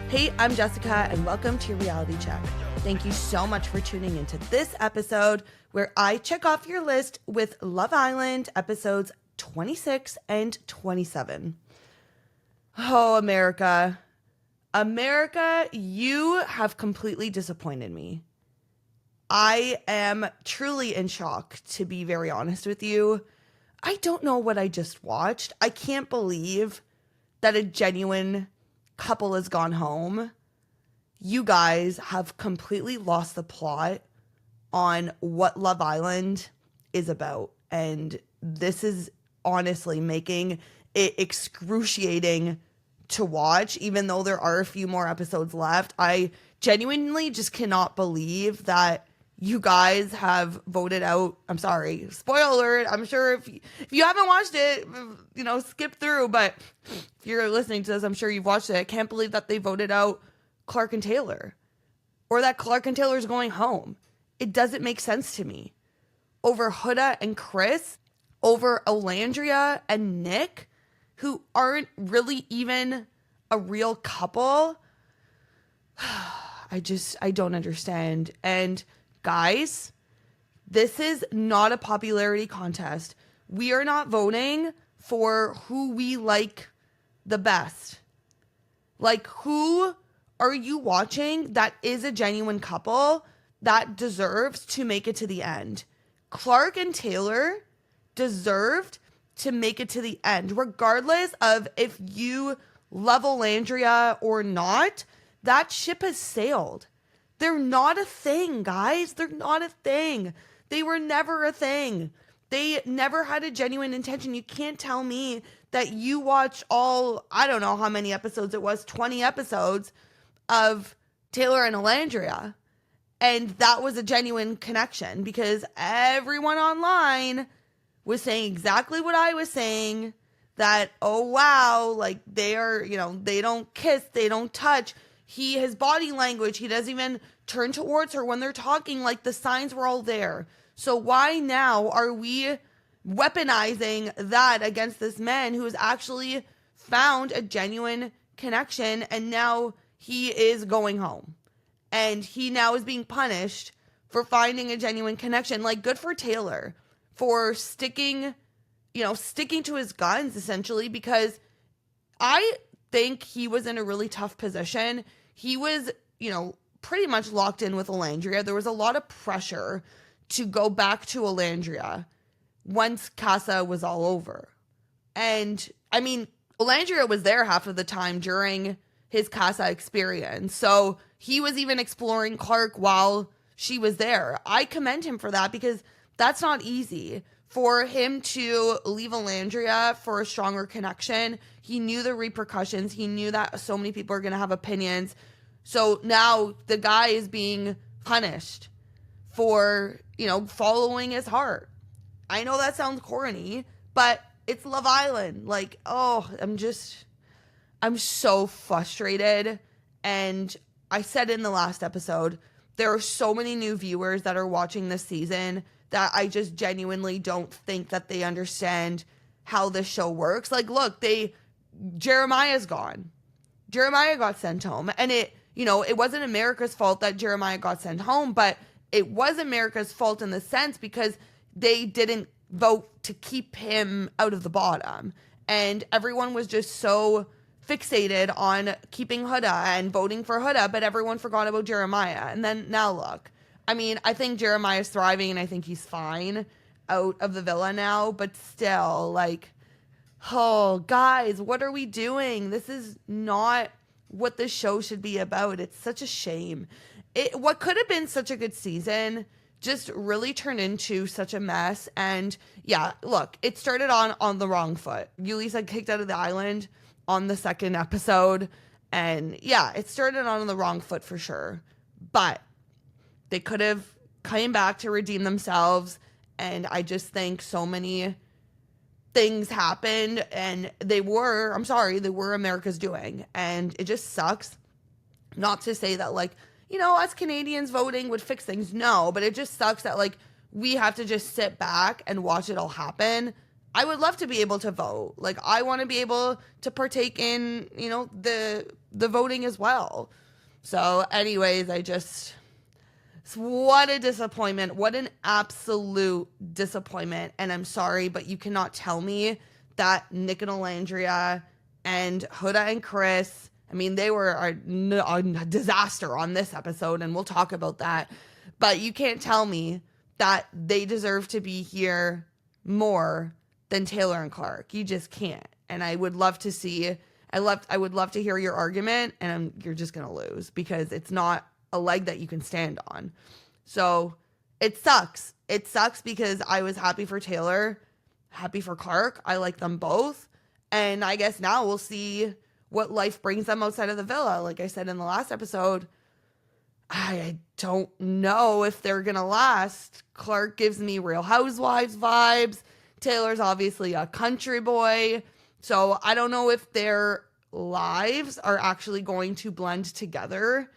Hey, I'm Jessica, and welcome to Reality Check. Thank you so much for tuning into this episode where I check off your list with Love Island episodes 26 and 27. Oh, America. America, you have completely disappointed me. I am truly in shock, to be very honest with you. I don't know what I just watched. I can't believe that a genuine couple has gone home. You guys have completely lost the plot on what Love Island is about. And this is honestly making it excruciating to watch, even though there are a few more episodes left. I genuinely just cannot believe that you guys have voted out. I'm sorry, spoiler alert. I'm sure if you haven't watched it, skip through. But if you're listening to this, I'm sure you've watched it. I can't believe that they voted out Clarke and Taylor, or that Clarke and Taylor's going home. It doesn't make sense to me. Over Huda and Chris, over Olandria and Nic, who aren't really even a real couple. I don't understand. And guys, this is not a popularity contest. We are not voting for who we like the best. Like, who are you watching that is a genuine couple that deserves to make it to the end? Clarke and Taylor deserved to make it to the end, regardless of if you love Olandria or not. That ship has sailed. They're not a thing, guys. They're not a thing. They were never a thing. They never had a genuine intention. You can't tell me that you watch all, I don't know how many episodes it was, 20 episodes of Taylor and Olandria, and that was a genuine connection, because everyone online was saying exactly what I was saying, that, oh wow, like they are, they don't kiss, they don't touch. His body language, he doesn't even turn towards her when they're talking, like the signs were all there. So why now are we weaponizing that against this man who has actually found a genuine connection, and now he is going home? And he now is being punished for finding a genuine connection. Like, good for Taylor for sticking to his guns, essentially, because I think he was in a really tough position. He was, pretty much locked in with Olandria. There was a lot of pressure to go back to Olandria once Casa was all over. And, I mean, Olandria was there half of the time during his Casa experience. So he was even exploring Clarke while she was there. I commend him for that, because that's not easy. For him to leave Olandria for a stronger connection, he knew the repercussions. He knew that so many people are going to have opinions. So now the guy is being punished for, following his heart. I know that sounds corny, but it's Love Island. Like, I'm so frustrated. And I said in the last episode, there are so many new viewers that are watching this season that I just genuinely don't think that they understand how this show works. Like, look, Jeremiah's gone. Jeremiah got sent home. And it wasn't America's fault that Jeremiah got sent home, but it was America's fault in the sense because they didn't vote to keep him out of the bottom. And everyone was just so fixated on keeping Huda and voting for Huda, but everyone forgot about Jeremiah. And then now look. I mean, I think Jeremiah's thriving, and I think he's fine out of the villa now, but still, like, oh, guys, what are we doing? This is not what this show should be about. It's such a shame. What could have been such a good season just really turned into such a mess. And yeah, look, it started on the wrong foot. Yuli's got kicked out of the island on the second episode. And yeah, it started on the wrong foot for sure. But they could have came back to redeem themselves. And I just think so many things happened, and they were America's doing. And it just sucks. Not to say that, like, us Canadians voting would fix things. No, but it just sucks that, like, we have to just sit back and watch it all happen. I would love to be able to vote. Like, I want to be able to partake in, the the voting as well. So anyways, what a disappointment. What an absolute disappointment. And I'm sorry, but you cannot tell me that Nic and Olandria and Huda and Chris, I mean, they were a disaster on this episode, and we'll talk about that. But you can't tell me that they deserve to be here more than Taylor and Clarke. You just can't. And I would love to see, I would love to hear your argument, and you're just going to lose because it's not a leg that you can stand on. So it sucks. It sucks because I was happy for Taylor, happy for Clarke. I like them both. And I guess now we'll see what life brings them outside of the villa. Like I said in the last episode, I don't know if they're going to last. Clarke gives me Real Housewives vibes. Taylor's obviously a country boy. So I don't know if their lives are actually going to blend together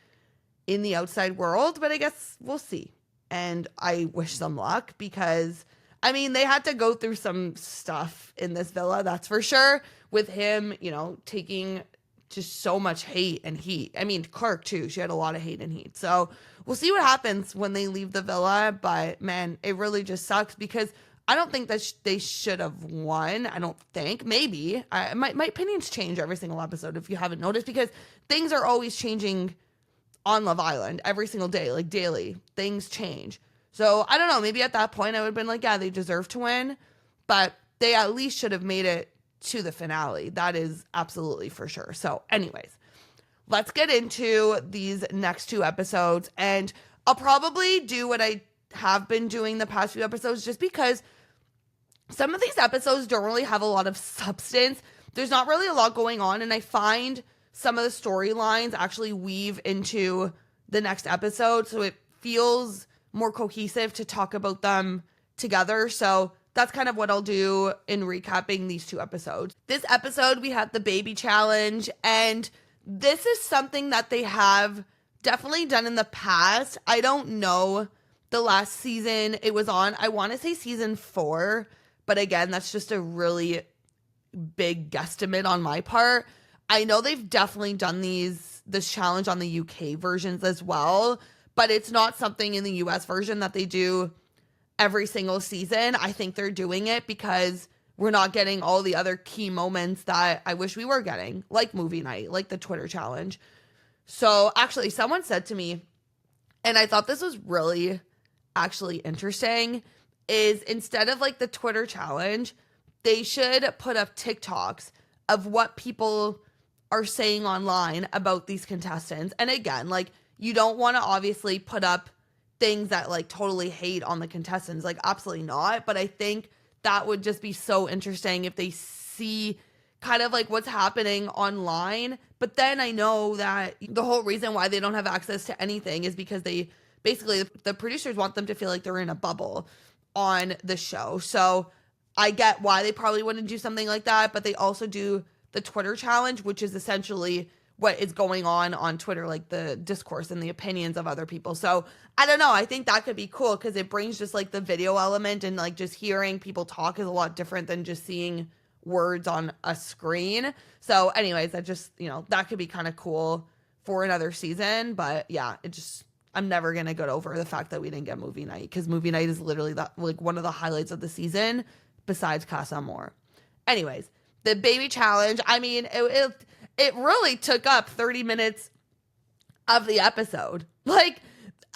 in the outside world, but I guess we'll see. And I wish them luck because, I mean, they had to go through some stuff in this villa, that's for sure, with him, you know, taking just so much hate and heat. I mean, Clarke too, she had a lot of hate and heat. So we'll see what happens when they leave the villa, but man, it really just sucks because I don't think that they should have won. I don't think. Maybe. My opinions change every single episode if you haven't noticed because things are always changing on Love Island every single day, like daily. Things change. So I don't know. Maybe at that point I would have been like, yeah, they deserve to win, but they at least should have made it to the finale. That is absolutely for sure. So anyways, let's get into these next two episodes, and I'll probably do what I have been doing the past few episodes just because some of these episodes don't really have a lot of substance. There's not really a lot going on, and I find some of the storylines actually weave into the next episode, so it feels more cohesive to talk about them together. So that's kind of what I'll do in recapping these two episodes. This episode, we had the baby challenge, and this is something that they have definitely done in the past. I don't know the last season it was on. I want to say season 4, but again, that's just a really big guesstimate on my part. I know they've definitely done this challenge on the UK versions as well, but it's not something in the US version that they do every single season. I think they're doing it because we're not getting all the other key moments that I wish we were getting, like movie night, like the Twitter challenge. So actually, someone said to me, and I thought this was really actually interesting, is instead of like the Twitter challenge, they should put up TikToks of what people are saying online about these contestants. And again, like, you don't want to obviously put up things that like totally hate on the contestants, like absolutely not. But I think that would just be so interesting if they see kind of like what's happening online. But then I know that the whole reason why they don't have access to anything is because they basically, the producers want them to feel like they're in a bubble on the show. So I get why they probably wouldn't do something like that, but they also do the Twitter challenge, which is essentially what is going on Twitter, like the discourse and the opinions of other people. So I don't know. I think that could be cool because it brings just like the video element, and like just hearing people talk is a lot different than just seeing words on a screen. So anyways, that just, you know, that could be kind of cool for another season. But yeah, I'm never going to get over the fact that we didn't get movie night, because movie night is literally that, like, one of the highlights of the season besides Casa Amor. Anyways, the baby challenge, I mean, it really took up 30 minutes of the episode. Like,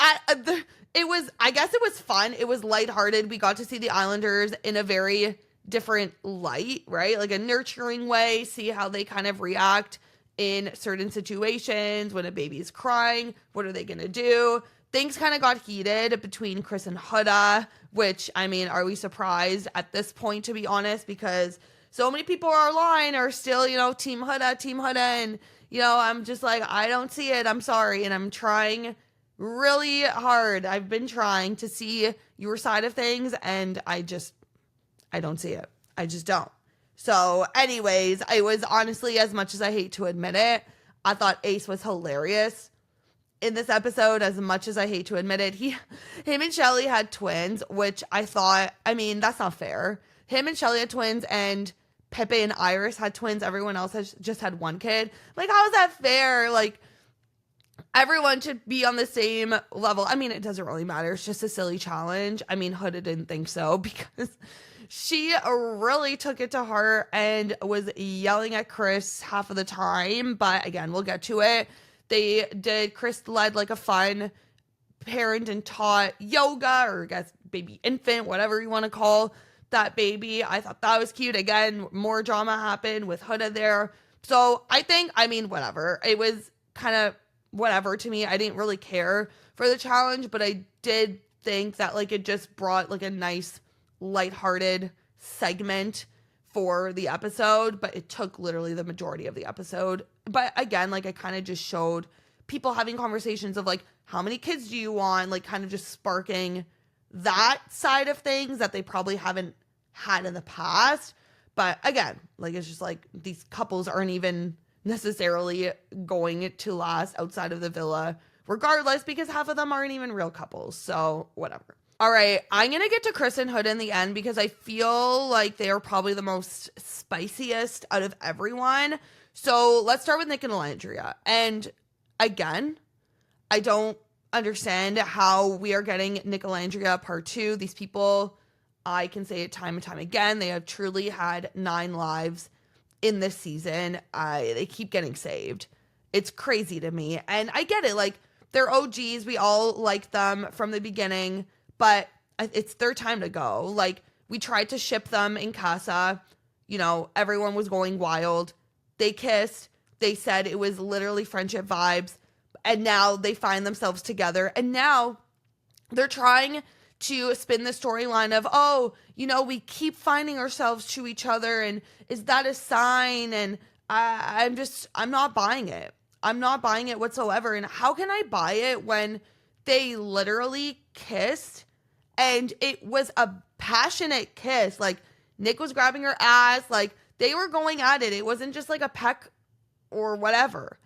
I guess it was fun. It was lighthearted. We got to see the Islanders in a very different light, right? Like a nurturing way, see how they kind of react in certain situations. When a baby is crying, what are they going to do? Things kind of got heated between Chris and Huda, which, I mean, are we surprised at this point, to be honest? Because so many people online are still, you know, Team Huda, and, you know, I'm just like, I don't see it. I'm sorry. And I'm trying really hard. I've been trying to see your side of things, and I don't see it. I just don't. So anyways, I was honestly, as much as I hate to admit it, I thought Ace was hilarious in this episode, as much as I hate to admit it. Him and Chelley had twins, which I thought, I mean, that's not fair. Him and Chelley had twins, and Pepe and Iris had twins. Everyone else has just had one kid. Like, how is that fair? Like, everyone should be on the same level. I mean, it doesn't really matter. It's just a silly challenge. I mean, Huda didn't think so because she really took it to heart and was yelling at Chris half of the time. But again, we'll get to it. Chris led like a fun parent and taught yoga, or I guess baby infant, whatever you want to call that baby. I thought that was cute. Again, more drama happened with Huda there. So I mean, whatever. It was kind of whatever to me. I didn't really care for the challenge, but I did think that like it just brought like a nice lighthearted segment for the episode, but it took literally the majority of the episode. But again, like, I kind of just showed people having conversations of like, how many kids do you want? Like, kind of just sparking that side of things that they probably haven't had in the past. But again, like, it's just like these couples aren't even necessarily going to last outside of the villa regardless, because half of them aren't even real couples. So whatever. All right, I'm going to get to Chris and Huda in the end because I feel like they are probably the most spiciest out of everyone. So let's start with Nic and Olandria. And again, I don't understand how we are getting Nic Olandria part 2. These people, I can say it time and time again, they have truly had 9 lives in this season. They keep getting saved. It's crazy to me. And I get it. Like, they're OGs. We all like them from the beginning. But it's their time to go. Like, we tried to ship them in Casa. You know, everyone was going wild. They kissed. They said it was literally friendship vibes. And now they find themselves together. And now they're trying to spin the storyline of, oh, you know, we keep finding ourselves to each other. And is that a sign? And I'm not buying it. I'm not buying it whatsoever. And how can I buy it when they literally kissed and it was a passionate kiss? Like, Nic was grabbing her ass. Like, they were going at it. It wasn't just like a peck or whatever.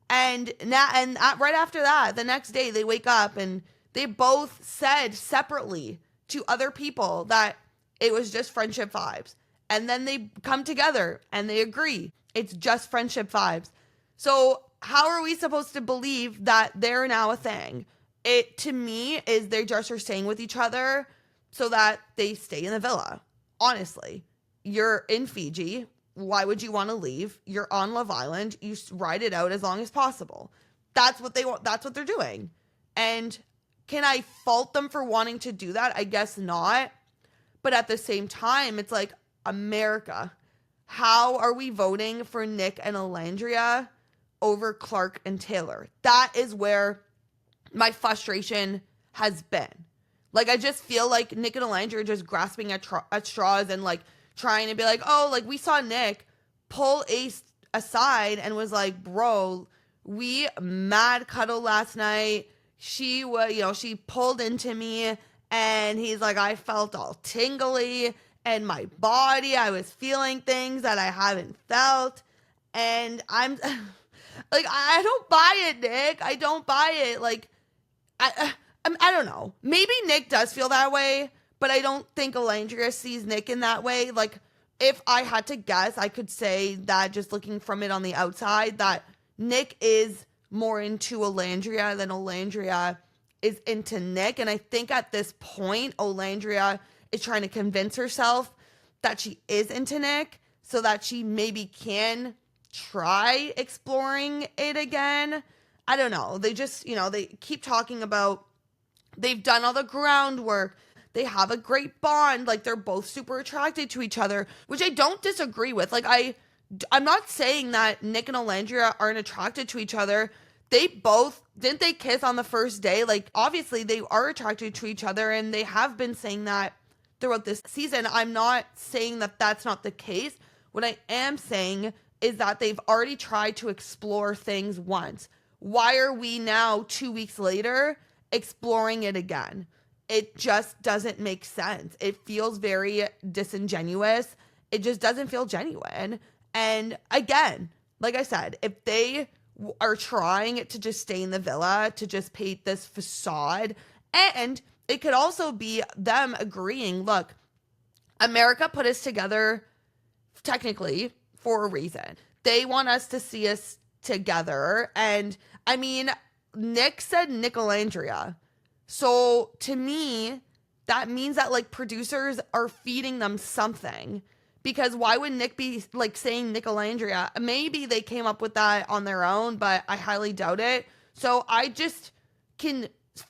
And right after that, the next day, they wake up and they both said separately to other people that it was just friendship vibes. And then they come together and they agree it's just friendship vibes. So how are we supposed to believe that they're now a thing? It, to me, is they just are staying with each other so that they stay in the villa. Honestly, you're in Fiji. Why would you want to leave? You're on Love Island. You ride it out as long as possible. That's what they want. That's what they're doing. And can I fault them for wanting to do that? I guess not. But at the same time, it's like, America, how are we voting for Nic and Olandria over Clarke and Taylor? That is where my frustration has been. Like, I just feel like Nic and Olandria are just grasping at straws and like trying to be like, oh, like, we saw Nic pull Ace aside and was like, bro, we mad cuddle last night. She was, you know, she pulled into me and he's like, I felt all tingly and my body, I was feeling things that I haven't felt. And I'm like, I don't buy it, Nic. I don't buy it. Like, I don't know. Maybe Nic does feel that way, but I don't think Olandria sees Nic in that way. Like, if I had to guess, I could say that just looking from it on the outside, that Nic is more into Olandria than Olandria is into Nic. And I think at this point, Olandria is trying to convince herself that she is into Nic so that she maybe can try exploring it again. I don't know. They just, you know, they keep talking about they've done all the groundwork. They have a great bond. Like, they're both super attracted to each other, which I don't disagree with. Like, I'm not saying that Nic and Olandria aren't attracted to each other. They both, didn't they kiss on the first day? Like, obviously they are attracted to each other and they have been saying that throughout this season. I'm not saying that that's not the case. What I am saying is that they've already tried to explore things once. Why are we now 2 weeks later exploring it again? It just doesn't make sense. It feels very disingenuous. It just doesn't feel genuine. And again, like I said, if they are trying to just stay in the villa, to just paint this facade, and it could also be them agreeing, look, America put us together technically for a reason. They want us to see us together. And I mean, Nic said Nic Olandria. So to me, that means that like producers are feeding them something. Because why would Nic be like saying Nic Olandria? Maybe they came up with that on their own, but I highly doubt it. So I just can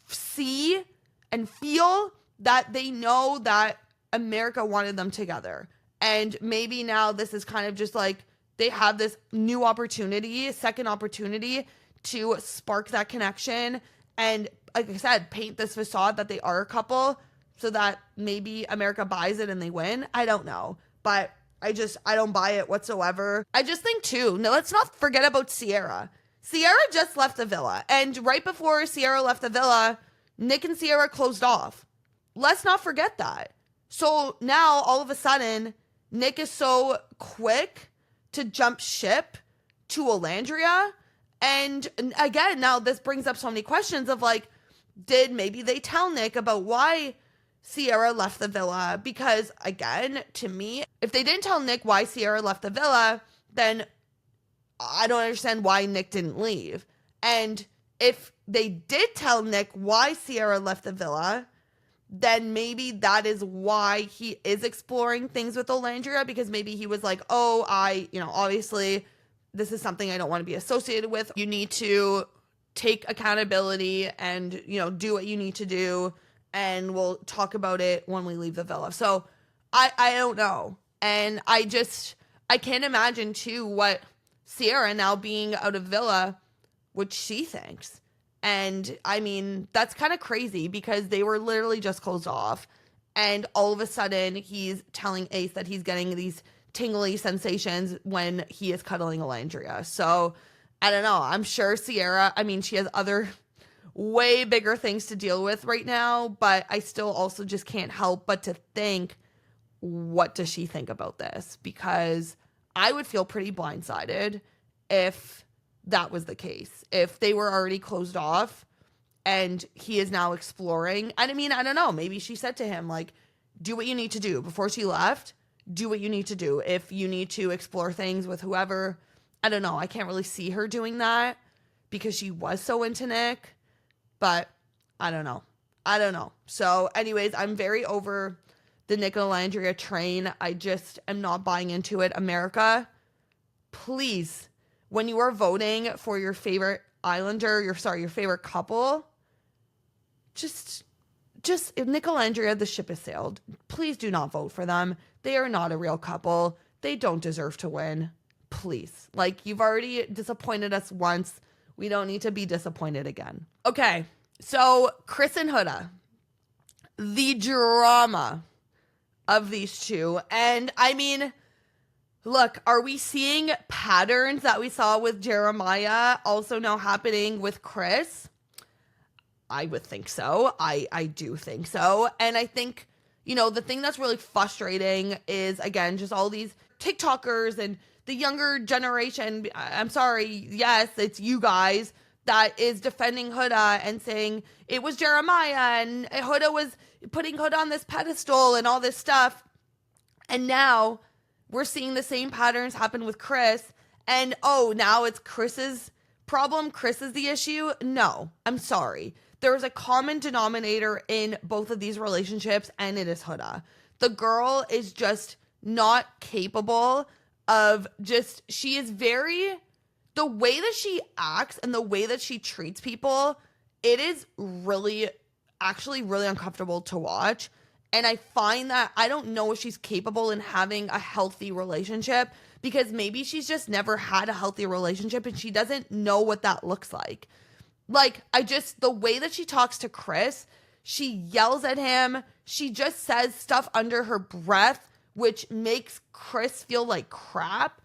see and feel that they know that America wanted them together. And maybe now this is kind of just like they have this new opportunity, second opportunity to spark that connection. And like I said, paint this facade that they are a couple so that maybe America buys it and they win. I don't know. But I don't buy it whatsoever. I just think too, no, let's not forget about Cierra. Cierra just left the villa. And right before Cierra left the villa, Nic and Cierra closed off. Let's not forget that. So now all of a sudden, Nic is so quick to jump ship to Olandria. And again, now this brings up so many questions of like, did maybe they tell Nic about why Cierra left the villa? Because again, to me, if they didn't tell Nic why Cierra left the villa, then I don't understand why Nic didn't leave. And if they did tell Nic why Cierra left the villa, then maybe that is why he is exploring things with Olandria, because maybe he was like, oh, obviously this is something I don't want to be associated with. You need to take accountability and, do what you need to do. And we'll talk about it when we leave the villa. So I don't know. And I can't imagine too what Cierra now being out of villa, what she thinks. And I mean, that's kind of crazy because they were literally just closed off. And all of a sudden he's telling Ace that he's getting these tingly sensations when he is cuddling Olandria. So I don't know. I'm sure Cierra, she has other way bigger things to deal with right now, but I still also just can't help but to think, what does she think about this? Because I would feel pretty blindsided if that was the case. If they were already closed off and he is now exploring. And I don't know. Maybe she said to him, like, do what you need to do. Before she left, do what you need to do. If you need to explore things with whoever, I don't know. I can't really see her doing that because she was so into Nic. But I don't know. So anyways, I'm very over the Nic Olandria train. I just am not buying into it. America, please, when you are voting for your favorite islander, your favorite couple, just if Nic Olandria, the ship has sailed. Please do not vote for them. They are not a real couple. They don't deserve to win. Please. Like, you've already disappointed us once. We don't need to be disappointed again. Okay, so Chris and Huda. The drama of these two. And look, are we seeing patterns that we saw with Jeremiah also now happening with Chris? I would think so. I do think so. And I think, the thing that's really frustrating is, again, just all these TikTokers and the younger generation. I'm sorry. Yes, it's you guys that is defending Huda and saying it was Jeremiah and Huda was putting Huda on this pedestal and all this stuff. And now we're seeing the same patterns happen with Chris. And now it's Chris's problem. Chris is the issue. No, I'm sorry. There is a common denominator in both of these relationships, and it is Huda. The girl is just not capable of she is the way that she acts and the way that she treats people, it is actually really uncomfortable to watch. And I find that I don't know if she's capable in having a healthy relationship, because maybe she's just never had a healthy relationship and she doesn't know what that looks like. Like, the way that she talks to Chris, she yells at him. She just says stuff under her breath, which makes Chris feel like crap.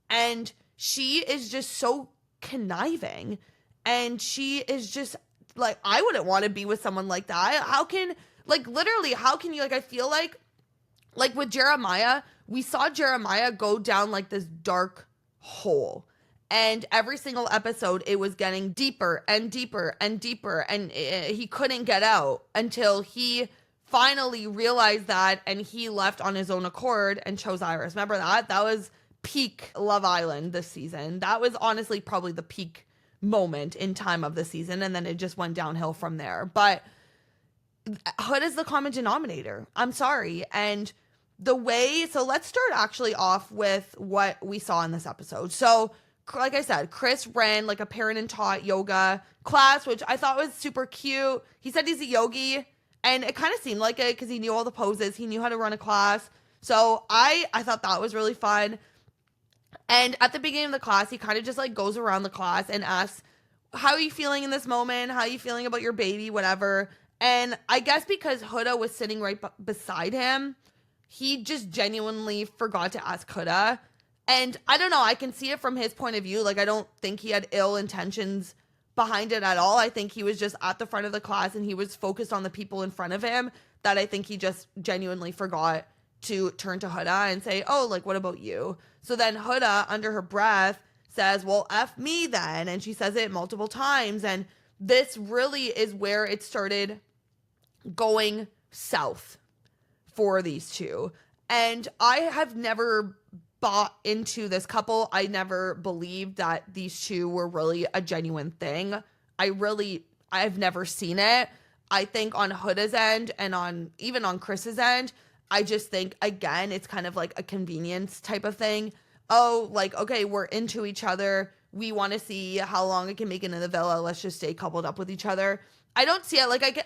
And she is just so conniving. And she is just like, I wouldn't want to be with someone like that. How can you, I feel like with Jeremiah, we saw Jeremiah go down like this dark hole. And every single episode, it was getting deeper and deeper and deeper. And he couldn't get out until he finally realized that, and he left on his own accord and chose Iris. Remember that? That was peak Love Island this season. That was honestly probably the peak moment in time of the season, and then it just went downhill from there. But Hood is the common denominator. I'm sorry. And so let's start actually off with what we saw in this episode. So, like I said, Chris ran like a parent and taught yoga class, which I thought was super cute. He said he's a yogi, and it kind of seemed like it because he knew all the poses. He knew how to run a class. So I thought that was really fun. And at the beginning of the class, he kind of just like goes around the class and asks, how are you feeling in this moment? How are you feeling about your baby? Whatever. And I guess because Huda was sitting right beside him, he just genuinely forgot to ask Huda. And I don't know, I can see it from his point of view. Like, I don't think he had ill intentions behind it at all. I think he was just at the front of the class and he was focused on the people in front of him, that I think he just genuinely forgot to turn to Huda and say, oh, like, what about you? So then Huda, under her breath, says, well, F me then. And she says it multiple times. And this really is where it started going south for these two. And I have never bought into this couple. I never believed that these two were really a genuine thing. I've never seen it. I think on Huda's end and even on Chris's end, I just think, again, it's kind of like a convenience type of thing. Oh, like, okay, we're into each other. We want to see how long it can make it in the villa. Let's just stay coupled up with each other. I don't see it. Like, I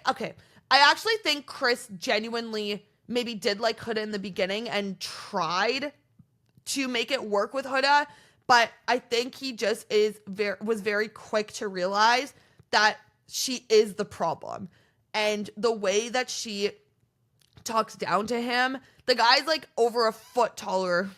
actually think Chris genuinely maybe did like Huda in the beginning and tried to make it work with Huda, but I think he just was very quick to realize that she is the problem. And the way that she talks down to him, the guy's like over a foot taller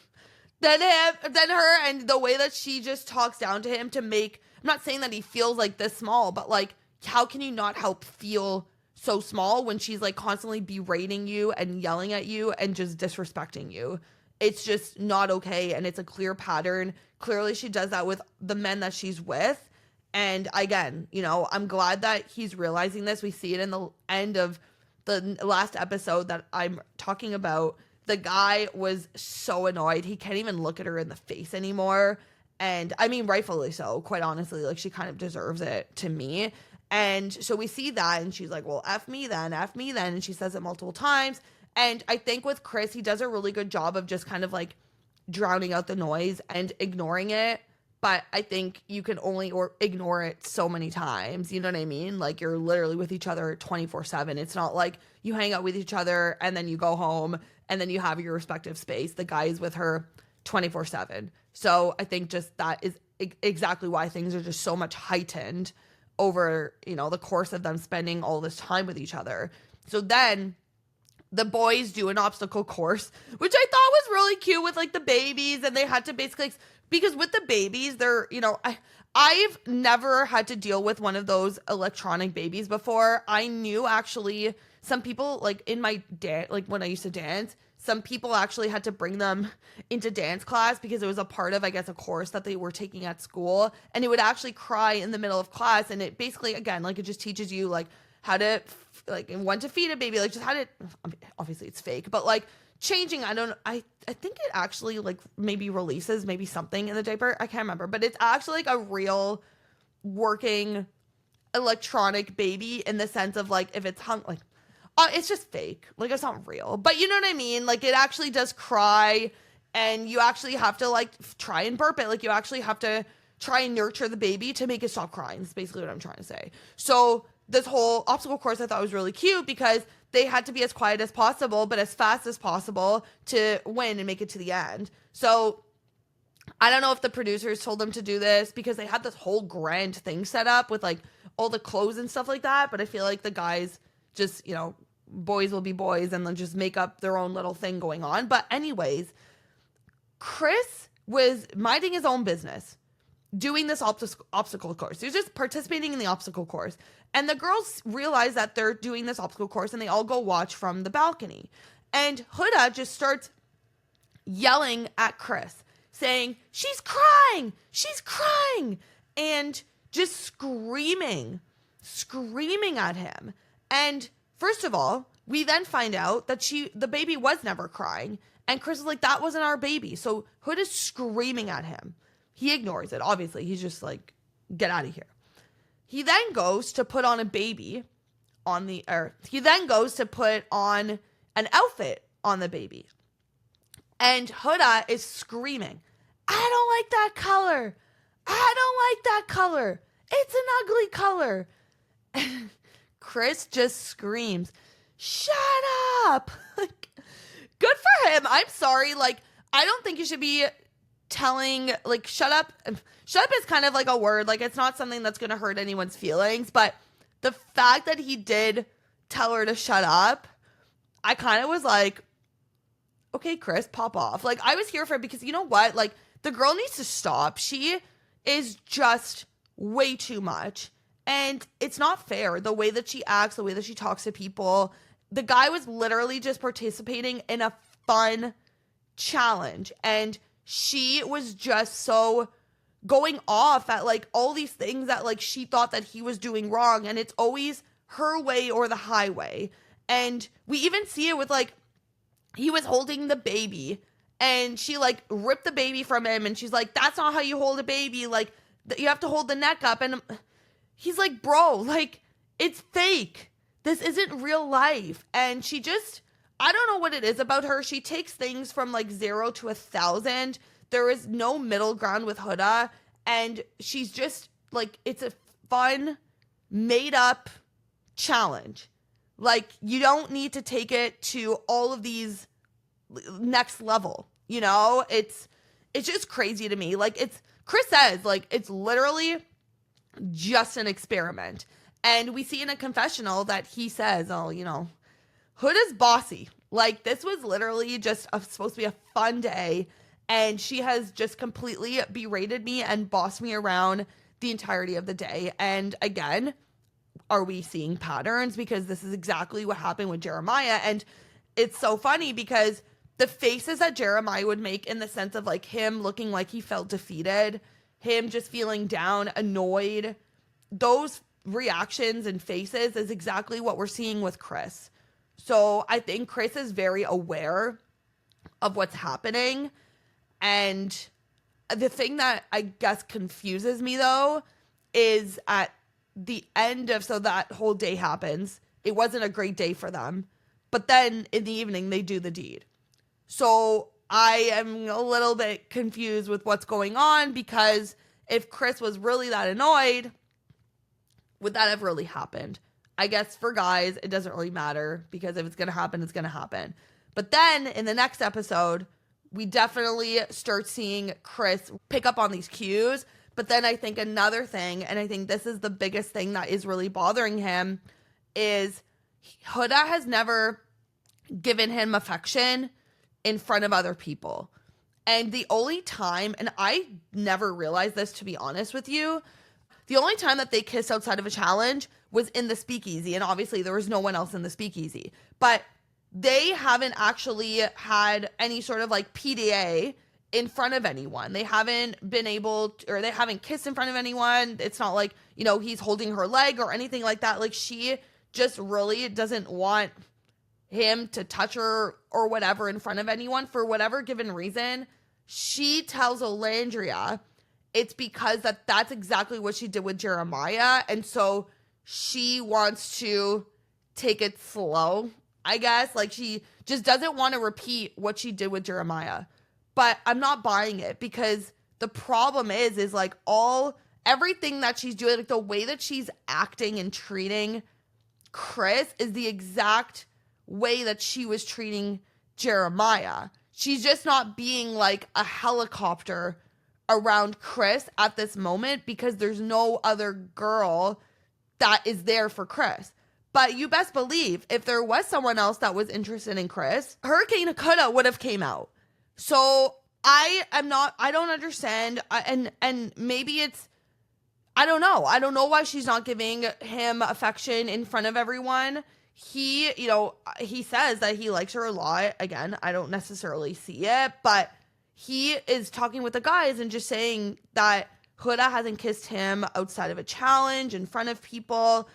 than her, and the way that she just talks down to him I'm not saying that he feels like this small, but like, how can you not help feel so small when she's like constantly berating you and yelling at you and just disrespecting you? It's just not okay, and it's a clear pattern. Clearly she does that with the men that she's with. And again, I'm glad that he's realizing this. We see it in the end of the last episode that I'm talking about. The guy was so annoyed. He can't even look at her in the face anymore. And I mean, rightfully so, quite honestly. Like, she kind of deserves it to me. And so we see that, and she's like, well, F me then. And she says it multiple times. And I think with Chris, he does a really good job of just kind of like drowning out the noise and ignoring it. But I think you can only ignore it so many times. You know what I mean? Like, you're literally with each other 24/7. It's not like you hang out with each other and then you go home and then you have your respective space. The guy is with her 24/7. So I think just that is exactly why things are just so much heightened over, the course of them spending all this time with each other. So then the boys do an obstacle course, which I thought was really cute with like the babies, and they had to basically, because with the babies, they're, I've never had to deal with one of those electronic babies before. I knew actually some people, like in my like when I used to dance, some people actually had to bring them into dance class because it was a part of, I guess, a course that they were taking at school, and it would actually cry in the middle of class. And it basically, again, like, it just teaches you like how to like when to feed a baby, like just how to, obviously it's fake, but like changing, I think it actually like maybe releases maybe something in the diaper. I can't remember, but it's actually like a real working electronic baby in the sense of like, if it's hung, like, it's just fake. Like, it's not real, but you know what I mean? Like, it actually does cry, and you actually have to like try and burp it. Like, you actually have to try and nurture the baby to make it stop crying. That's basically what I'm trying to say. So this whole obstacle course I thought was really cute because they had to be as quiet as possible, but as fast as possible to win and make it to the end. So I don't know if the producers told them to do this because they had this whole grand thing set up with like all the clothes and stuff like that. But I feel like the guys just, boys will be boys and then just make up their own little thing going on. But anyways, Chris was minding his own business, doing this obstacle course. He was just participating in the obstacle course. And the girls realize that they're doing this obstacle course, and they all go watch from the balcony. And Huda just starts yelling at Chris, saying, she's crying, and just screaming at him. And first of all, we then find out that the baby was never crying. And Chris is like, that wasn't our baby. So Huda's screaming at him. He ignores it. Obviously, he's just like, get out of here. He then goes to put on a baby on the earth. He then goes to put on an outfit on the baby. And Huda is screaming, I don't like that color. I don't like that color. It's an ugly color. And Chris just screams, shut up. Like, good for him. I'm sorry. Like, I don't think you should be telling, like, shut up. Shut up is kind of like a word. Like, it's not something that's going to hurt anyone's feelings. But the fact that he did tell her to shut up, I kind of was like, okay, Chris, pop off. Like, I was here for it because you know what? Like, the girl needs to stop. She is just way too much. And it's not fair. The way that she acts, the way that she talks to people. The guy was literally just participating in a fun challenge. And she was just so going off at like all these things that like she thought that he was doing wrong. And it's always her way or the highway. And we even see it with like, he was holding the baby and she like ripped the baby from him. And she's like, that's not how you hold a baby. Like, you have to hold the neck up. And he's like, bro, like, it's fake. This isn't real life. And she just, I don't know what it is about her. She takes things from like 0 to 1,000. There is no middle ground with Huda. And she's just like, it's a fun, made up challenge. Like, you don't need to take it to all of these next level, you know? It's just crazy to me. Like, Chris says, like, it's literally just an experiment. And we see in a confessional that he says, oh, you know, Huda's bossy. Like, this was literally just supposed to be a fun day. And she has just completely berated me and bossed me around the entirety of the day. And again, are we seeing patterns? Because this is exactly what happened with Jeremiah. And it's so funny because the faces that Jeremiah would make in the sense of like him looking like he felt defeated, him just feeling down, annoyed, those reactions and faces is exactly what we're seeing with Chris. So I think Chris is very aware of what's happening. And the thing that I guess confuses me though is at the end of, so that whole day happens. It wasn't a great day for them. But then in the evening, they do the deed. So I am a little bit confused with what's going on because if Chris was really that annoyed, would that have really happened? I guess for guys, it doesn't really matter because if it's going to happen, it's going to happen. But then in the next episode, we definitely start seeing Chris pick up on these cues. But then I think another thing, and I think this is the biggest thing that is really bothering him, is Huda has never given him affection in front of other people. And the only time, and I never realized this to be honest with you, the only time that they kissed outside of a challenge was in the speakeasy. And obviously there was no one else in the speakeasy. But they haven't actually had any sort of like PDA in front of anyone. They haven't been able to, or they haven't kissed in front of anyone. It's not like, you know, he's holding her leg or anything like that. Like she just really doesn't want him to touch her or whatever in front of anyone for whatever given reason. She tells Olandria it's because that's exactly what she did with Jeremiah. And so she wants to take it slow, I guess. Like she just doesn't want to repeat what she did with Jeremiah. But I'm not buying it because the problem is like everything that she's doing, like the way that she's acting and treating Chris is the exact way that she was treating Jeremiah. She's just not being like a helicopter around Chris at this moment because there's no other girl that is there for Chris. But you best believe if there was someone else that was interested in Chris, Hurricane Huda would have came out. So I don't understand. And maybe it's, I don't know. I don't know why she's not giving him affection in front of everyone. He, you know, he says that he likes her a lot. Again, I don't necessarily see it, but he is talking with the guys and just saying that Huda hasn't kissed him outside of a challenge in front of people.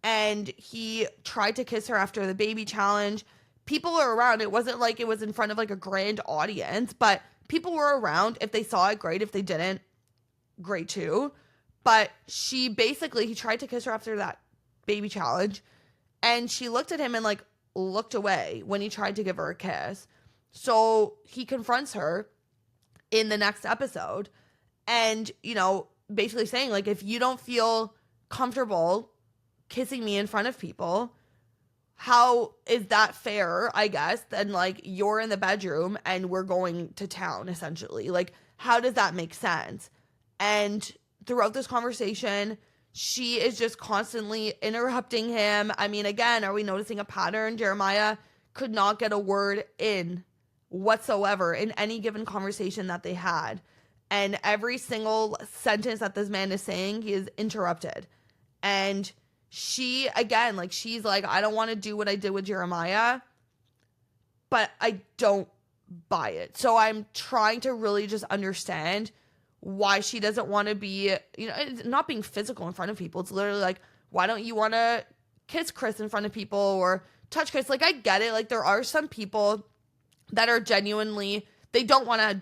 and he tried to kiss her after the baby challenge. People were around. It wasn't like it was in front of like a grand audience, but people were around. If they saw it, great. If they didn't, great too. But he tried to kiss her after that baby challenge, and she looked at him and like looked away when he tried to give her a kiss. So he confronts her in the next episode and, basically saying like, if you don't feel comfortable kissing me in front of people, how is that fair, I guess? Then like you're in the bedroom and we're going to town essentially. Like, how does that make sense? And throughout this conversation, she is just constantly interrupting him. I mean, again, are we noticing a pattern? Jeremiah could not get a word in whatsoever in any given conversation that they had. And every single sentence that this man is saying, he is interrupted. And she, again, like, she's like, I don't want to do what I did with Jeremiah, but I don't buy it. So I'm trying to really just understand why she doesn't want to be, it's not being physical in front of people. It's literally like, why don't you want to kiss Chris in front of people or touch Chris? Like, I get it. Like, there are some people that are genuinely, they don't want to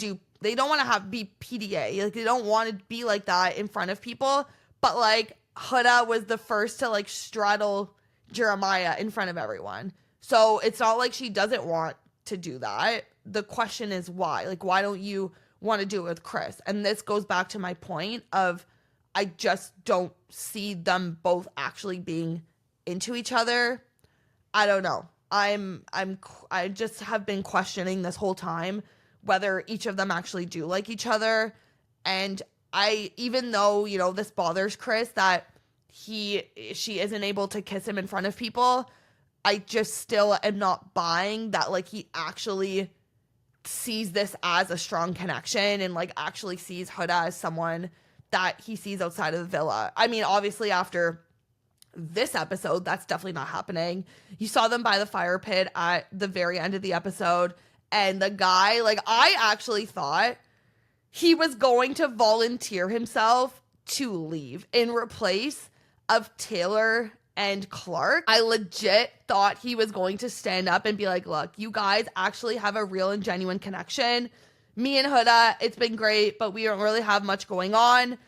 be PDA. Like, they don't want to be like that in front of people. But like, Huda was the first to like straddle Jeremiah in front of everyone. So it's not like she doesn't want to do that. The question is why? Like, why don't you want to do it with Chris? And this goes back to my point of, I just don't see them both actually being into each other. I don't know. I just have been questioning this whole time whether each of them actually do like each other. And even though, this bothers Chris that she isn't able to kiss him in front of people, I just still am not buying that like he actually sees this as a strong connection and like actually sees Huda as someone that he sees outside of the villa. I mean, obviously after this episode, that's definitely not happening. You saw them by the fire pit at the very end of the episode, and the guy, like, I actually thought he was going to volunteer himself to leave in replace of Taylor and Clarke. I legit thought he was going to stand up and be like, look, you guys actually have a real and genuine connection. Me and Huda, it's been great, but we don't really have much going on.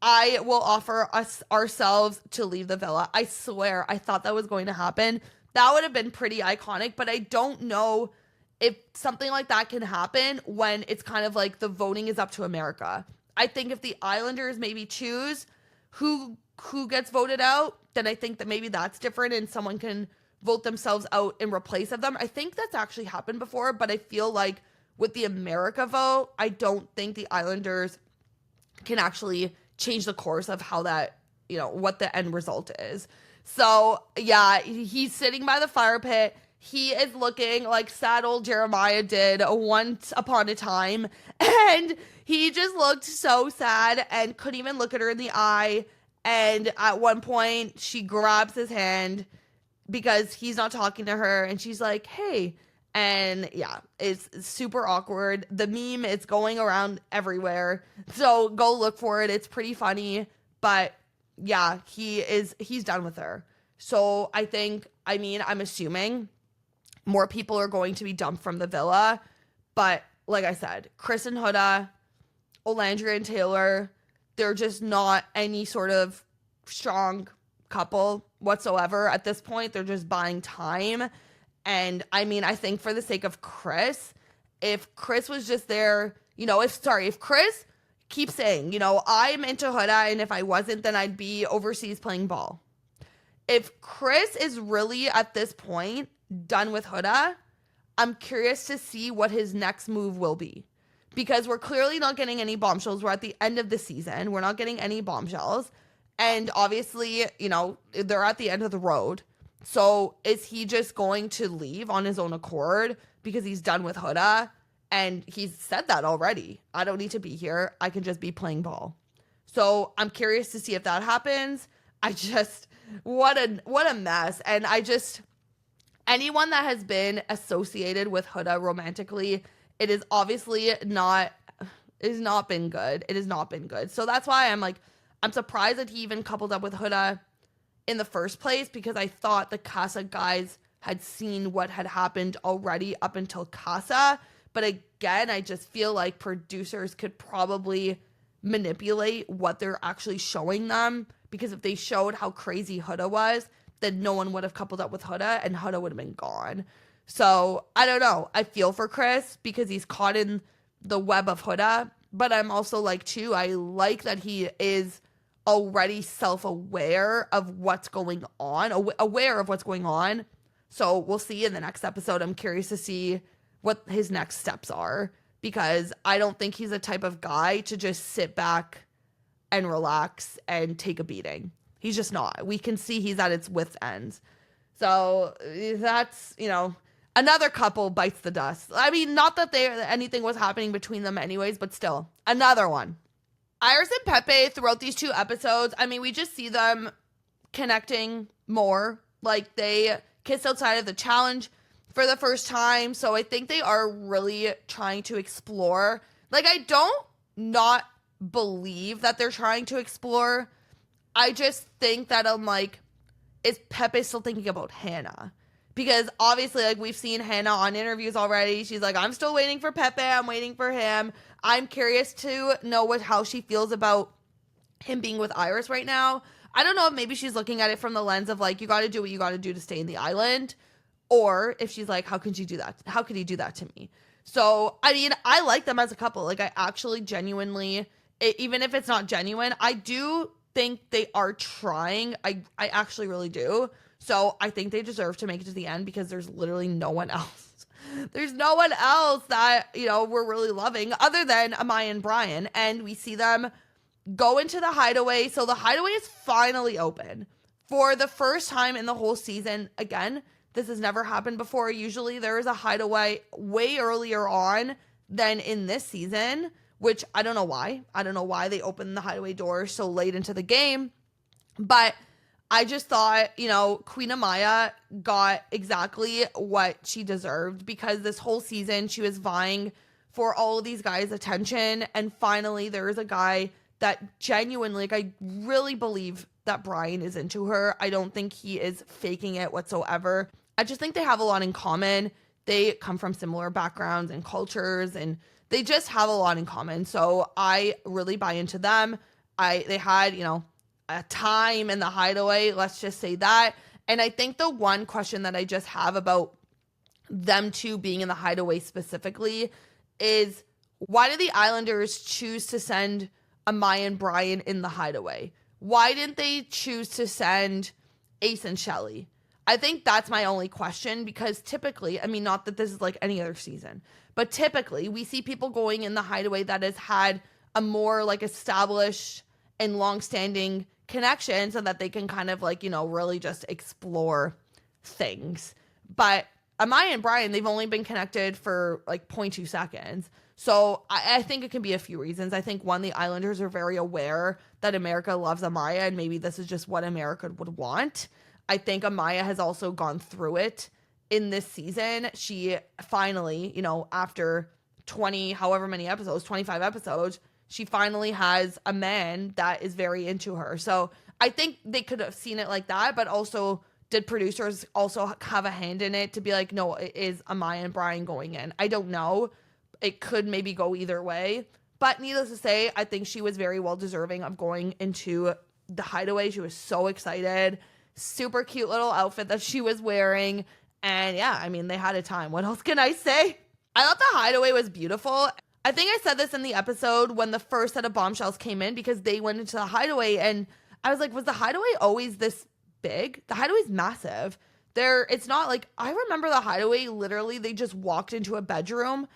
I will offer us ourselves to leave the villa. I swear, I thought that was going to happen. That would have been pretty iconic, but I don't know if something like that can happen when it's kind of like the voting is up to America. I think if the Islanders maybe choose who gets voted out, then I think that maybe that's different and someone can vote themselves out in replace of them. I think that's actually happened before, but I feel like with the America vote, I don't think the Islanders can actually change the course of how that, what the end result is. So yeah, he's sitting by the fire pit. He is looking like sad old Jeremiah did once upon a time. And he just looked so sad and couldn't even look at her in the eye. And at one point, she grabs his hand because he's not talking to her. And she's like, hey. And yeah, it's super awkward. The meme is going around everywhere. So go look for it. It's pretty funny. But yeah, he's done with her. So I'm assuming more people are going to be dumped from the villa. But like I said, Chris and Huda, Olandria and Taylor, they're just not any sort of strong couple whatsoever at this point. They're just buying time. And I think for the sake of Chris, if Chris was just there, if Chris keeps saying, I'm into Huda, and if I wasn't, then I'd be overseas playing ball. If Chris is really at this point done with Huda, I'm curious to see what his next move will be. Because we're clearly not getting any bombshells. We're at the end of the season. We're not getting any bombshells. And obviously, they're at the end of the road. So is he just going to leave on his own accord because he's done with Huda? And he's said that already. I don't need to be here. I can just be playing ball. So I'm curious to see if that happens. What a mess. And anyone that has been associated with Huda romantically, it is obviously not been good. It has not been good. So that's why I'm surprised that he even coupled up with Huda in the first place, because I thought the Casa guys had seen what had happened already up until Casa. But again, I just feel like producers could probably manipulate what they're actually showing them, because if they showed how crazy Huda was, then no one would have coupled up with Huda and Huda would have been gone. So I don't know. I feel for Chris because he's caught in the web of Huda, but I'm also like, too, I like that he is already self-aware of what's going on, aware of what's going on. So we'll see in the next episode. I'm curious to see what his next steps are, because I don't think he's the type of guy to just sit back and relax and take a beating. He's just not. We can see he's at its wit's ends. So that's, another couple bites the dust. I mean, not that anything was happening between them anyways, but still, another one. Iris and Pepe throughout these 2 episodes, I mean, we just see them connecting more. Like, they kissed outside of the challenge for the first time. So I think they are really trying to explore. Like, I don't not believe that they're trying to explore. I just think that I'm like, is Pepe still thinking about Hannah? Because obviously, like, we've seen Hannah on interviews already. She's like, I'm still waiting for Pepe. I'm waiting for him. I'm curious to know how she feels about him being with Iris right now. I don't know if maybe she's looking at it from the lens of, like, you got to do what you got to do to stay in the island. Or if she's like, how could you do that? How could he do that to me? So, I mean, I like them as a couple. Like, I actually genuinely, even if it's not genuine, I do think they are trying. I actually really do. So I think they deserve to make it to the end, because there's literally no one else. There's no one else that, we're really loving other than Amaya and Brian. And we see them go into the hideaway. So the hideaway is finally open for the first time in the whole season. Again, this has never happened before. Usually there is a hideaway way earlier on than in this season, which I don't know why. I don't know why they opened the hideaway door so late into the game. But I just thought, Queen Amaya got exactly what she deserved, because this whole season she was vying for all of these guys' attention. And finally, there is a guy that genuinely, like, I really believe that Brian is into her. I don't think he is faking it whatsoever. I just think they have a lot in common. They come from similar backgrounds and cultures, and they just have a lot in common. So I really buy into them. They had, a time in the hideaway, let's just say that. And I think the one question that I just have about them 2 being in the hideaway specifically is, why did the Islanders choose to send Amaya and Brian in the hideaway? Why didn't they choose to send Ace and Chelley? I think that's my only question, because typically, I mean, not that this is like any other season, but typically we see people going in the hideaway that has had a more like established and long-standing connection, so that they can kind of like, really just explore things. But Amaya and Brian, they've only been connected for like 0.2 seconds. So I think it can be a few reasons. I think, one, the Islanders are very aware that America loves Amaya, and maybe this is just what America would want. I think Amaya has also gone through it in this season. She finally, after 20, however many episodes, 25 episodes, she finally has a man that is very into her. So I think they could have seen it like that, but also, did producers also have a hand in it to be like, no, it is Amaya and Brian going in? I don't know. It could maybe go either way. But needless to say, I think she was very well deserving of going into the hideaway. She was so excited. Super cute little outfit that she was wearing. And yeah, I mean, they had a time. What else can I say? I thought the hideaway was beautiful. I think I said this in the episode when the first set of bombshells came in, because they went into the hideaway and I was like, was the hideaway always this big? The hideaway's massive. It's not like, I remember the hideaway, literally, they just walked into a bedroom.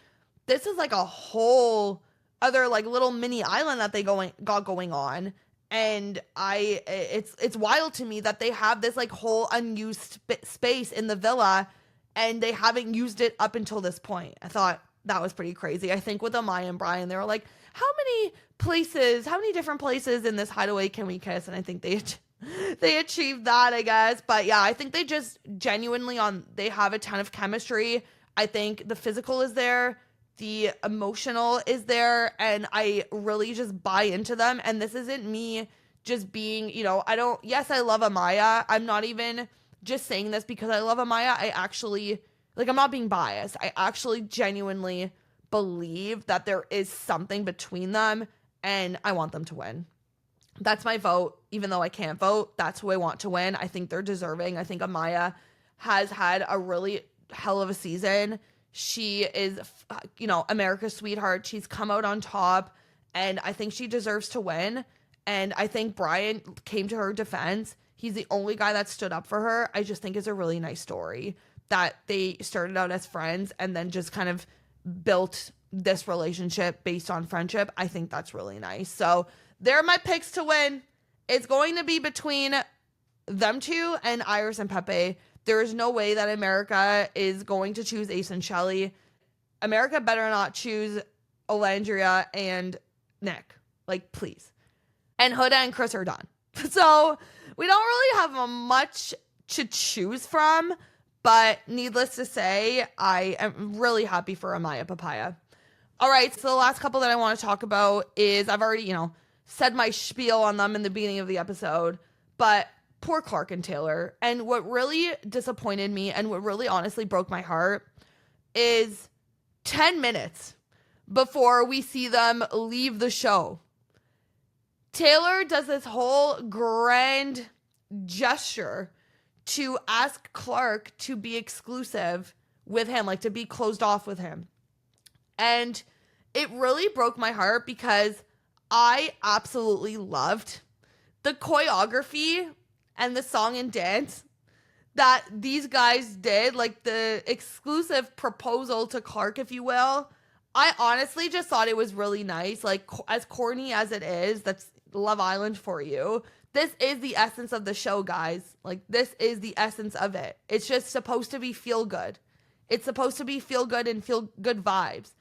This is like a whole other like little mini island that they got going on. And it's wild to me that they have this like whole unused space in the villa and they haven't used it up until this point. I thought that was pretty crazy. I think with Amaya and Brian, they were like, how many different places in this hideaway can we kiss? And I think they achieved that, I guess. But yeah, I think they just genuinely they have a ton of chemistry. I think the physical is there. The emotional is there. And I really just buy into them. And this isn't me just being, yes, I love Amaya. I'm not even just saying this because I love Amaya. I actually, I'm not being biased. I actually genuinely believe that there is something between them, and I want them to win. That's my vote. Even though I can't vote, that's who I want to win. I think they're deserving. I think Amaya has had a really hell of a season. She is, America's sweetheart. She's come out on top, and I think she deserves to win. And I think Brian came to her defense. He's the only guy that stood up for her. I just think it's a really nice story that they started out as friends and then just kind of built this relationship based on friendship. I think that's really nice. So they're my picks to win. It's going to be between them two and Iris and Pepe. There is no way that America is going to choose Ace and Chelley. America better not choose Olandria and Nic. Please. And Huda and Chris are done. So we don't really have much to choose from, but needless to say, I am really happy for Amaya Papaya. All right, so the last couple that I want to talk about is, I've already, said my spiel on them in the beginning of the episode, but poor Clarke and Taylor. And what really disappointed me and what really honestly broke my heart is 10 minutes before we see them leave the show, Taylor does this whole grand gesture to ask Clarke to be exclusive with him, to be closed off with him. And it really broke my heart because I absolutely loved the choreography and the song and dance that these guys did, the exclusive proposal to Clarke, if you will. I honestly just thought it was really nice. As corny as it is, that's Love Island for you. This is the essence of the show, guys. This is the essence of it. It's just supposed to be feel good. It's supposed to be feel good and feel good vibes.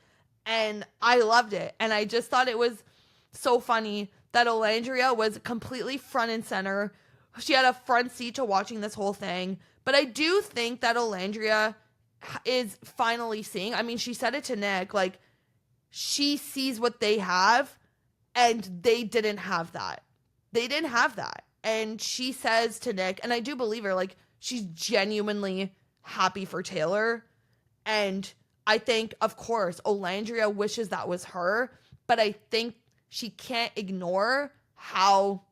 And I loved it. And I just thought it was so funny that Olandria was completely front and center. She had a front seat to watching this whole thing. But I do think that Olandria is finally seeing, she said it to Nic, she sees what they have, and they didn't have that. They didn't have that. And she says to Nic, and I do believe her, she's genuinely happy for Taylor. And I think, of course, Olandria wishes that was her, but I think she can't ignore how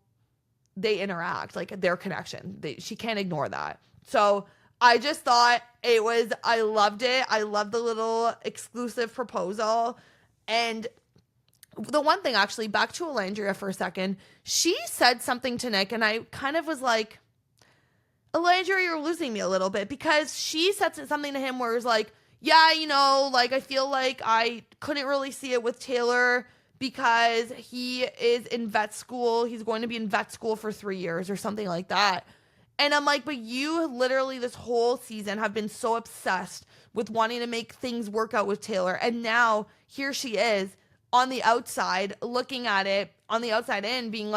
they interact, their connection. She can't ignore that. So I just thought I loved it. I loved the little exclusive proposal. And the one thing, actually, back to Olandria for a second, she said something to Nic, and I kind of was like, Olandria, you're losing me a little bit, because she said something to him where it was yeah, I feel like I couldn't really see it with Taylor because he is in vet school. He's going to be in vet school for 3 years or something like that. And I'm like, but you literally this whole season have been so obsessed with wanting to make things work out with Taylor. And now here she is on the outside, looking at it on the outside in, being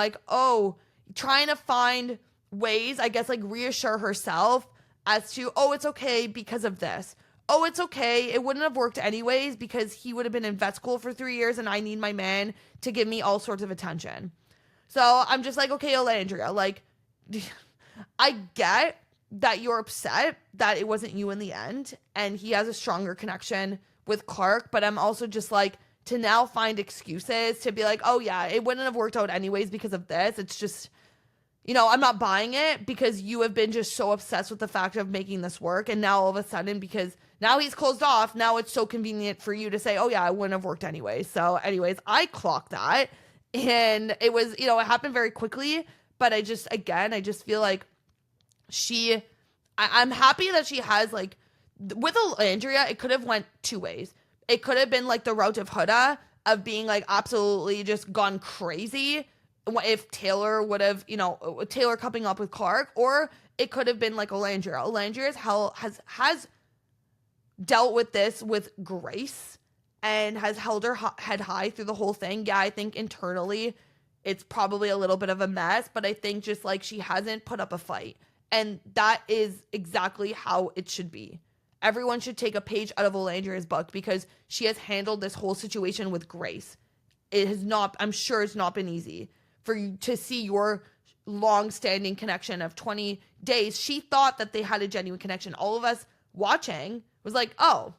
trying to find ways, I guess, reassure herself as to, it's okay because of this. It's okay. It wouldn't have worked anyways because he would have been in vet school for 3 years and I need my man to give me all sorts of attention. So I'm just okay, Olandria, I get that you're upset that it wasn't you in the end and he has a stronger connection with Clarke, but I'm also just to now find excuses to be oh yeah, it wouldn't have worked out anyways because of this. It's just, I'm not buying it because you have been just so obsessed with the fact of making this work. And now all of a sudden, because now he's closed off, now it's so convenient for you to say, oh yeah, it wouldn't have worked anyway. So anyways, I clocked that. And it was, it happened very quickly. But I just feel I'm happy that she has with Olandria, it could have went two ways. It could have been the route of Huda of being absolutely just gone crazy if Taylor would have, Taylor coming up with Clarke, or it could have been Olandria. Olandria has dealt with this with grace and has held her head high through the whole thing. Yeah, I think internally it's probably a little bit of a mess, but I think just she hasn't put up a fight. And that is exactly how it should be. Everyone should take a page out of Olandria's book because she has handled this whole situation with grace. It has not, I'm sure it's not been easy for you to see your long-standing connection of 20 days. She thought that they had a genuine connection. All of us watching was like, oh,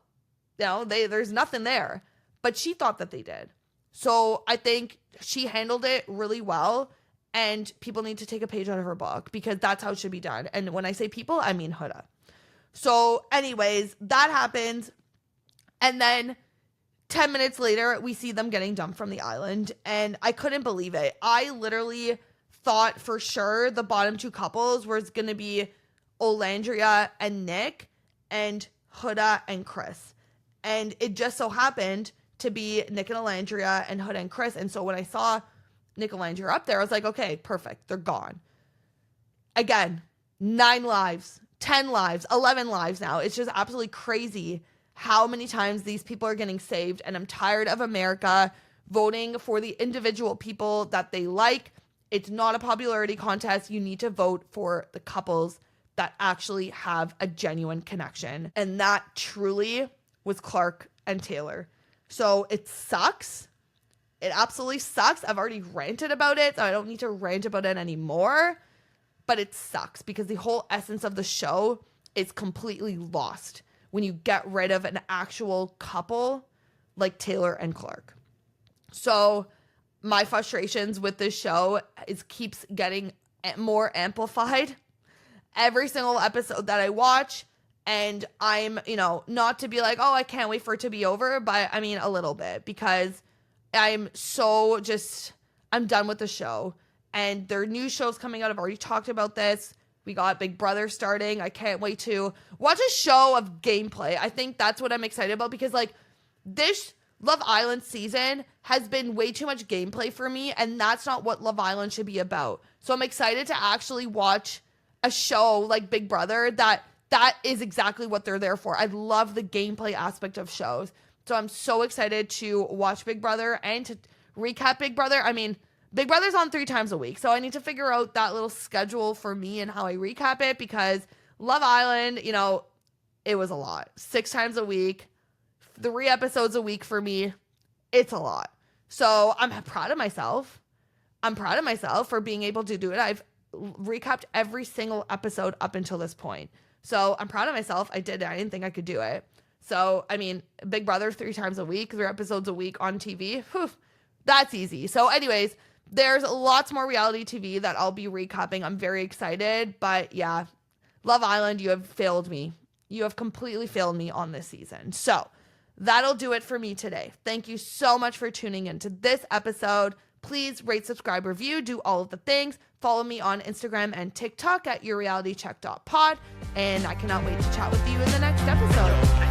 there's nothing there. But she thought that they did. So I think she handled it really well, and people need to take a page out of her book because that's how it should be done. And when I say people, I mean Huda. So anyways, that happens. And then 10 minutes later, we see them getting dumped from the island, and I couldn't believe it. I literally thought for sure the bottom two couples were going to be Olandria and Nic, and Huda and Chris. And it just so happened to be Nic and Olandria and Huda and Chris. And so when I saw Nic and Olandria up there, I was like, okay, perfect. They're gone. Again, 9 lives, 10 lives, 11 lives now. It's just absolutely crazy how many times these people are getting saved. And I'm tired of America voting for the individual people that they like. It's not a popularity contest. You need to vote for the couples that actually have a genuine connection. And that truly was Clarke and Taylor. So it sucks. It absolutely sucks. I've already ranted about it, so I don't need to rant about it anymore. But it sucks because the whole essence of the show is completely lost when you get rid of an actual couple like Taylor and Clarke. So my frustrations with this show keeps getting more amplified every single episode that I watch. And I'm, not to be like, oh, I can't wait for it to be over, but I mean a little bit, because I'm done with the show. And there are new shows coming out. I've already talked about this. We got Big Brother starting. I can't wait to watch a show of gameplay. I think that's what I'm excited about, because this Love Island season has been way too much gameplay for me, and that's not what Love Island should be about. So I'm excited to actually watch a show like Big Brother that is exactly what they're there for. I love the gameplay aspect of shows. So I'm so excited to watch Big Brother and to recap Big Brother. I mean, Big Brother's on 3 times a week, so I need to figure out that little schedule for me and how I recap it, because Love Island, it was a lot. 6 times a week, 3 episodes a week for me. It's a lot. So I'm proud of myself. I'm proud of myself for being able to do it. I've recapped every single episode up until this point. So I'm proud of myself. I did it. I didn't think I could do it. So, I mean, Big Brother 3 times a week, 3 episodes a week on TV. Whew, that's easy. So anyways, there's lots more reality TV that I'll be recapping. I'm very excited. But yeah, Love Island, you have failed me. You have completely failed me on this season. So that'll do it for me today. Thank you so much for tuning into this episode. Please rate, subscribe, review, do all of the things. Follow me on Instagram and TikTok at yourrealitycheck.pod. And I cannot wait to chat with you in the next episode.